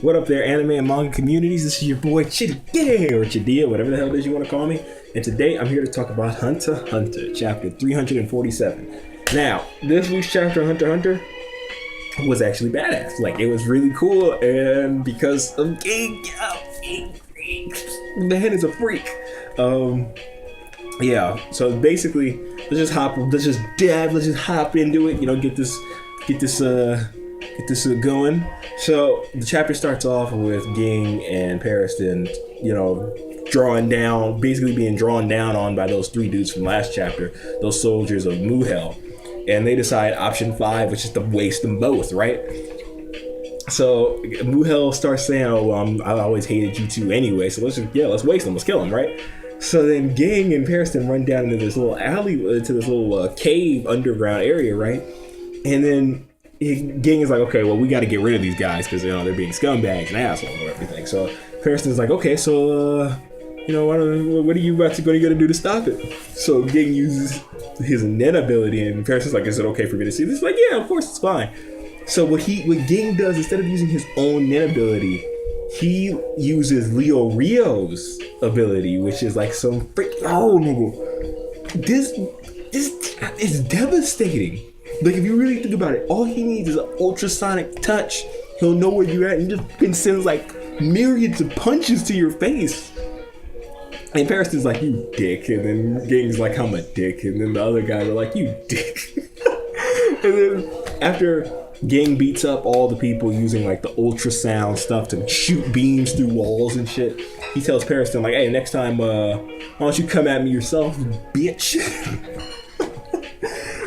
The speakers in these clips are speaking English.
What up there, anime and manga communities? This is your boy Chidia, or Chidia, whatever the hell it is you want to call me. And today I'm here to talk about HunterxHunter, chapter 347. Now, this week's chapter of HunterxHunter was actually badass. Like, it was really cool, and because of Ging, the head is a freak. Yeah, so basically, let's just hop into it, get this going. So the chapter starts off with Ging and Pariston, basically being drawn down on by those three dudes from last chapter, those soldiers of Muhel. And they decide option 5, which is to waste them both, right? So Muhel starts saying, "Oh, well, I always hated you two anyway, so let's waste them, let's kill them, right?" So then Ging and Pariston run down into this little alley, to this little cave underground area, right? And then Ging is like, okay, well, we got to get rid of these guys because they're being scumbags and assholes and everything. So Pariston's like, okay, so what are you going to do to stop it? So Ging uses his Nen ability, and Pariston's like, is it okay for me to see this? He's like, yeah, of course, it's fine. So what Ging does, instead of using his own Nen ability, he uses Leo Rio's ability, which is like some nigga. This is devastating. Like, if you really think about it, all he needs is an ultrasonic touch. He'll know where you're at and just sends like myriads of punches to your face. And Pariston's like, you dick. And then Ging's like, I'm a dick. And then the other guys are like, you dick. And then after Ging beats up all the people using like the ultrasound stuff to shoot beams through walls and shit, he tells Pariston like, hey, next time, why don't you come at me yourself, bitch?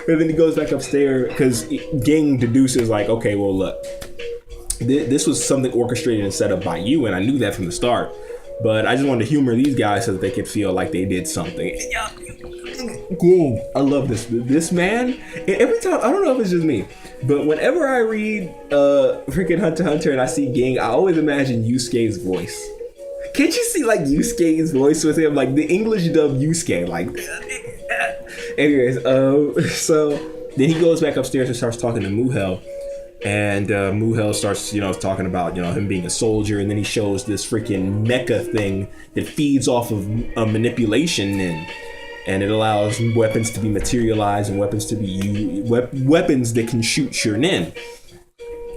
And then he goes back upstairs because Ging deduces like, okay, well, look, this was something orchestrated and set up by you, and I knew that from the start. But I just wanted to humor these guys so that they could feel like they did something. Ging, I love this man. And every time, I don't know if it's just me, but whenever I read freaking HunterxHunter and I see Ging, I always imagine Yusuke's voice. Can't you see like Yusuke's voice with him, like the English dub Yusuke, like? Anyways, so then he goes back upstairs and starts talking to Muhel, and Muhel starts, talking about, him being a soldier, and then he shows this freaking mecha thing that feeds off of a manipulation, and it allows weapons to be materialized and weapons to be weapons that can shoot your nin.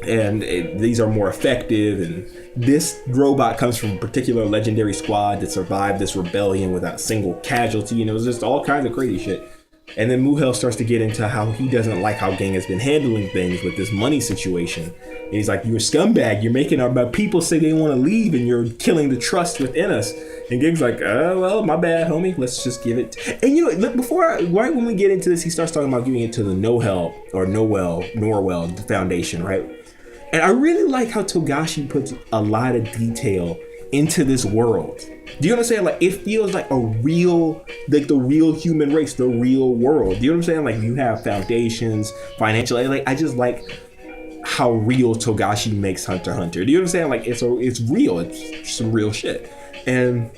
And these are more effective, and this robot comes from a particular legendary squad that survived this rebellion without a single casualty, and it was just all kinds of crazy shit. And then Muhel starts to get into how he doesn't like how Ging has been handling things with this money situation. And he's like, you're a scumbag, you're making our people say they want to leave, and you're killing the trust within us. And Ging's like, well, my bad, homie, let's just give it. And look, right when we get into this, he starts talking about giving it to the Norwell Foundation, right? And I really like how Togashi puts a lot of detail into this world. Do you understand? Like, it feels like the real human race, the real world. Do you know what I'm saying? Like, you have foundations, financial, like, I just like how real Togashi makes HunterxHunter. Do you know what I'm saying? Like, it's real. It's some real shit. And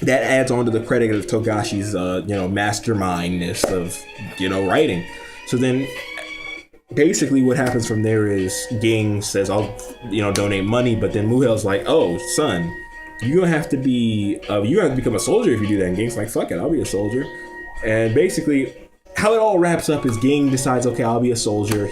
that adds on to the credit of Togashi's, mastermindness of, writing. So then, basically what happens from there is Ging says, I'll, donate money, but then Muhel's like, oh, son, you're gonna have to become a soldier if you do that. And Ging's like, fuck it, I'll be a soldier. And basically, how it all wraps up is Ging decides, okay, I'll be a soldier.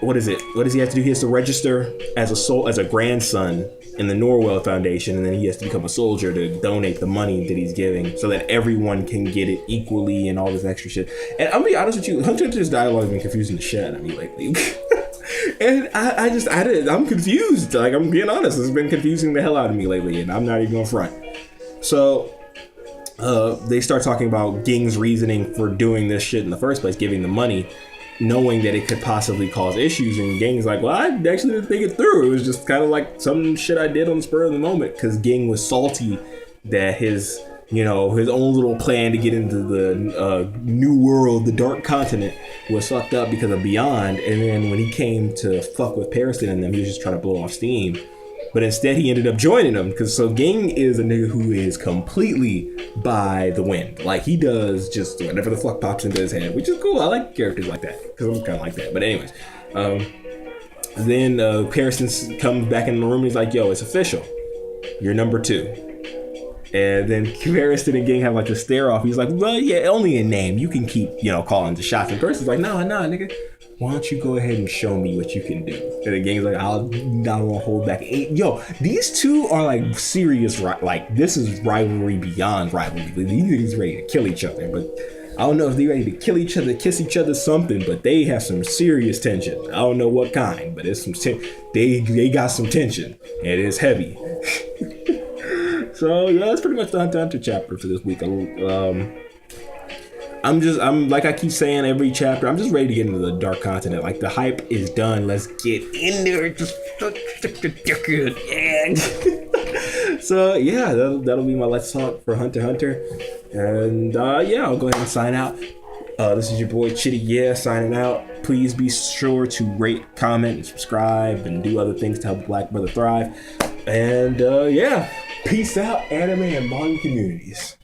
What is it? What does he have to do? He has to register as a grandson in the Norwell Foundation, and then he has to become a soldier to donate the money that he's giving so that everyone can get it equally and all this extra shit. And I'm gonna be honest with you, HunterxHunter's dialogue has been confusing the shit out of me lately. And I'm confused. Like, I'm being honest, it's been confusing the hell out of me lately, and I'm not even gonna front. So they start talking about Ging's reasoning for doing this shit in the first place, giving the money, knowing that it could possibly cause issues. And Ging's like, well, I actually didn't think it through. It was just kind of like some shit I did on the spur of the moment, because Ging was salty that his own little plan to get into the new world, the dark continent, was fucked up because of Beyond. And then when he came to fuck with Pariston and them, he was just trying to blow off steam. But instead he ended up joining them, because so Ging is a nigga who is completely by the wind. Like, he does just whatever the fuck pops into his head, which is cool. I like characters like that, because I'm kind of like that. But anyways, Then Harrison comes back in the room and he's like, yo, it's official. You're number 2. And then Harrison and Ging have like a stare off. He's like, well, yeah, only a name. You can keep, calling the shots. And Harrison's like, no, nigga. Why don't you go ahead and show me what you can do? And then Ging's like, I don't want to hold back. Yo, these two are like serious, like this is rivalry beyond rivalry. These niggas ready to kill each other, but I don't know if they're ready to kill each other, kiss each other, something, but they have some serious tension. I don't know what kind, but it's some they got some tension, and it's heavy. So yeah, that's pretty much the Hunter chapter for this week. I'm like I keep saying every chapter, I'm just ready to get into the Dark Continent. Like the hype is done. Let's get in there. Just yeah. So yeah, that'll be my Let's Talk for Hunter. And yeah, I'll go ahead and sign out. This is your boy Chitty signing out. Please be sure to rate, comment, and subscribe, and do other things to help Black Brother thrive. And yeah, peace out, anime and manga communities.